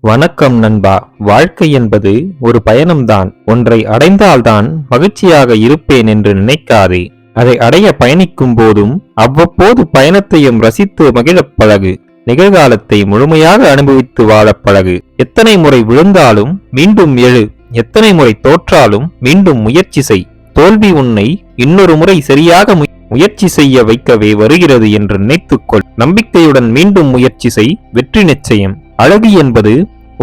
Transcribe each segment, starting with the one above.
வணக்கம் நண்பா. வாழ்க்கை என்பது ஒரு பயணம்தான். ஒன்றை அடைந்தால்தான் மகிழ்ச்சியாக இருப்பேன் என்று நினைக்காதே. அதை அடைய பயணிக்கும் போதும் அவ்வப்போது பயணத்தையும் ரசித்து மகிழப் பழகு. நிகழ்காலத்தை முழுமையாக அனுபவித்து வாழப் பழகு. எத்தனை முறை விழுந்தாலும் மீண்டும் எழு. எத்தனை முறை தோற்றாலும் மீண்டும் முயற்சி செய். தோல்வி உன்னை இன்னொரு முறை சரியாக முயற்சி செய்ய வைக்கவே வருகிறது என்று நினைத்துக்கொள். நம்பிக்கையுடன் மீண்டும் முயற்சி செய். வெற்றி நிச்சயம். அழகு என்பது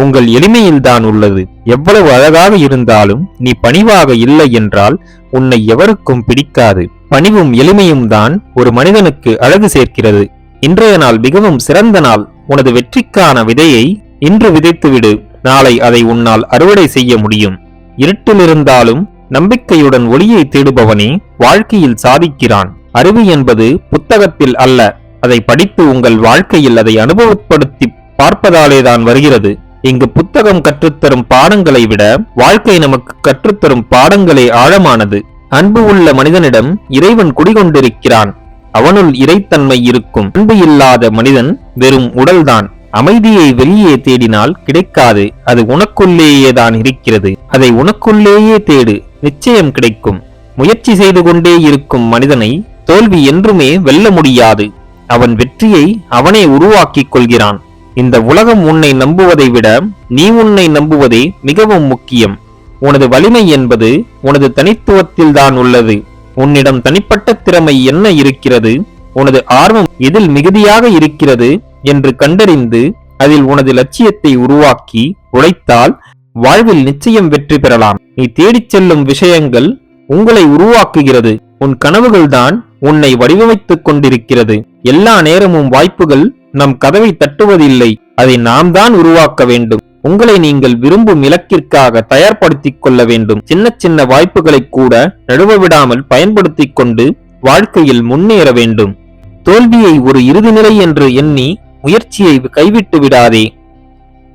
உங்கள் எளிமையில்தான் உள்ளது. எவ்வளவு அழகாக இருந்தாலும் நீ பணிவாக இல்லை என்றால் உன்னை எவருக்கும் பிடிக்காது. பணிவும் எளிமையும் தான் ஒரு மனிதனுக்கு அழகு சேர்க்கிறது. இன்றைய நாள் மிகவும் சிறந்த நாள். உனது வெற்றிக்கான விதையை இன்று விதைத்துவிடு. நாளை அதை உன்னால் அறுவடை செய்ய முடியும். இருட்டில் இருந்தாலும் நம்பிக்கையுடன் ஒளியை தேடுபவனே வாழ்க்கையில் சாதிக்கிறான். அறிவு என்பது புத்தகத்தில் அல்ல, அதை படித்து உங்கள் வாழ்க்கையில் அதை அனுபவப்படுத்தி பார்ப்பதாலேதான் வருகிறது. இங்கு புத்தகம் கற்றுத்தரும் பாடங்களை விட வாழ்க்கை நமக்கு கற்றுத்தரும் பாடங்களே ஆழமானது. அன்பு உள்ள மனிதனிடம் இறைவன் குடிகொண்டிருக்கிறான். அவனுள் இறைத்தன்மை இருக்கும். அன்பு இல்லாத மனிதன் வெறும் உடல்தான். அமைதியை வெளியே தேடினால் கிடைக்காது. அது உனக்குள்ளேயேதான் இருக்கிறது. அதை உனக்குள்ளேயே தேடு, நிச்சயம் கிடைக்கும். முயற்சி செய்து கொண்டே இருக்கும் மனிதனை தோல்வி என்றுமே வெல்ல முடியாது. அவன் வெற்றியை அவனே உருவாக்கிக் கொள்கிறான். இந்த உலகம் உன்னை நம்புவதை விட நீ உன்னை நம்புவதே மிகவும் முக்கியம். உனது வலிமை என்பது உனது தனித்துவத்தில் தான் உள்ளது. உன்னிடம் தனிப்பட்ட திறமை என்ன இருக்கிறது, உனது ஆர்வம் எதில் மிகுதியாக இருக்கிறது என்று கண்டறிந்து அதில் உனது லட்சியத்தை உருவாக்கி உழைத்தால் வாழ்வில் நிச்சயம் வெற்றி பெறலாம். நீ தேடிச் செல்லும் விஷயங்கள் உங்களை உருவாக்குகிறது. உன் கனவுகள் தான் உன்னை வடிவமைத்துக் கொண்டிருக்கிறது. எல்லா நேரமும் வாய்ப்புகள் நம் கதவை தட்டுவதில்லை, அதை நாம் தான் உருவாக்க வேண்டும். உங்களை நீங்கள் விரும்பும் இலக்கிற்காக தயார்படுத்திக் கொள்ள வேண்டும். சின்ன சின்ன வாய்ப்புகளை கூட நழுவ விடாமல் பயன்படுத்திக் கொண்டு வாழ்க்கையில் முன்னேற வேண்டும். தோல்வியை ஒரு இறுதிநிலை என்று எண்ணி முயற்சியை கைவிட்டு விடாதே.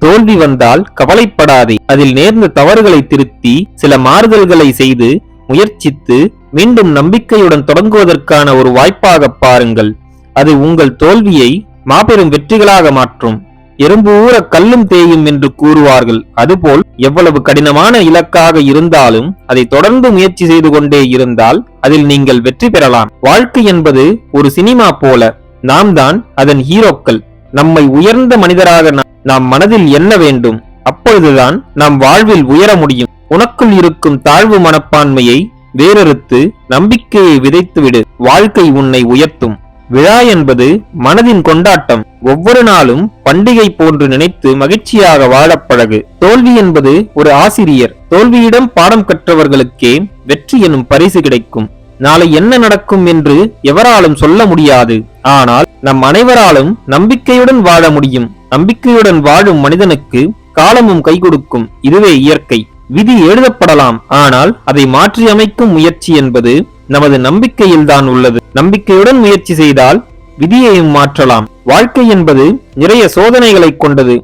தோல்வி வந்தால் கவலைப்படாதே. அதில் நேர்ந்த தவறுகளை திருத்தி சில மாறுதல்களை செய்து முயற்சித்து மீண்டும் நம்பிக்கையுடன் தொடங்குவதற்கான ஒரு வாய்ப்பாக பாருங்கள். அது உங்கள் தோல்வியை மாபெரும் வெற்றிகளாக மாற்றும். எறும்பு ஊற கல்லும் தேயும் என்று கூறுவார்கள். அதுபோல் எவ்வளவு கடினமான இலக்காக இருந்தாலும் அதை தொடர்ந்து முயற்சி செய்து கொண்டே இருந்தால் அதில் நீங்கள் வெற்றி பெறலாம். வாழ்க்கை என்பது ஒரு சினிமா போல. நாம் தான் அதன் ஹீரோக்கள். நம்மை உயர்ந்த மனிதராக நாம் மனதில் எண்ண வேண்டும். அப்பொழுதுதான் நாம் வாழ்வில் உயர முடியும். உனக்குள் இருக்கும் தாழ்வு மனப்பான்மையை வேறறுத்து நம்பிக்கையை விதைத்துவிடு. வாழ்க்கை உன்னை உயர்த்தும். விழா என்பது மனதின் கொண்டாட்டம். ஒவ்வொரு நாளும் பண்டிகை போன்று நினைத்து மகிழ்ச்சியாக வாழப் பழகு. தோல்வி என்பது ஒரு ஆசிரியர். தோல்வியிடம் பாடம் கற்றவர்களுக்கே வெற்றி எனும் பரிசு கிடைக்கும். நாளை என்ன நடக்கும் என்று எவராலும் சொல்ல முடியாது. ஆனால் நம் அனைவராலும் நம்பிக்கையுடன் வாழ முடியும். நம்பிக்கையுடன் வாழும் மனிதனுக்கு காலமும் கை கொடுக்கும். இதுவே இயற்கை. விதி எழுதப்படலாம், ஆனால் அதை மாற்றி அமைக்கும் முயற்சி என்பது நமது நம்பிக்கையில் தான் உள்ளது. நம்பிக்கையுடன் முயற்சி செய்தால் விதியையும் மாற்றலாம். வாழ்க்கை என்பது நிறைய சோதனைகளை கொண்டது.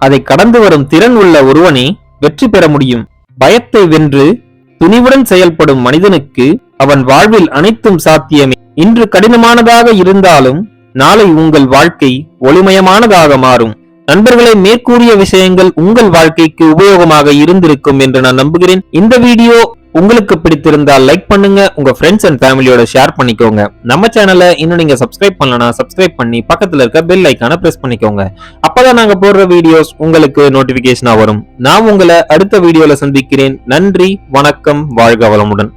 அதை கடந்து வரும் திறன் உள்ள ஒருவனே வெற்றி பெற முடியும். பயத்தை வென்று துணிவுடன் செயல்படும் மனிதனுக்கு அவன் வாழ்வில் அனைத்தும் சாத்தியமே. இன்று கடினமானதாக இருந்தாலும் நாளை உங்கள் வாழ்க்கை ஒளிமயமானதாக மாறும். நண்பர்களே, மேற்கூறிய விஷயங்கள் உங்கள் வாழ்க்கைக்கு உபயோகமாக இருந்திருக்கும் என்று நான் நம்புகிறேன். இந்த வீடியோ உங்களுக்கு பிடித்திருந்தால் லைக் பண்ணுங்க. உங்க ஃப்ரெண்ட்ஸ் அண்ட் ஃபேமிலியோட ஷேர் பண்ணிக்கோங்க. நம்ம சேனலை இன்னும் நீங்க சப்ஸ்கிரைப் பண்ணலனா சப்ஸ்கிரைப் பண்ணி பக்கத்துல இருக்க பெல் ஐக்கான பிரஸ் பண்ணிக்கோங்க. அப்பதான் நாங்க போடுற வீடியோஸ் உங்களுக்கு நோட்டிபிகேஷனா வரும். நான் உங்களை அடுத்த வீடியோல சந்திக்கிறேன். நன்றி, வணக்கம், வாழ்க வளமுடன்.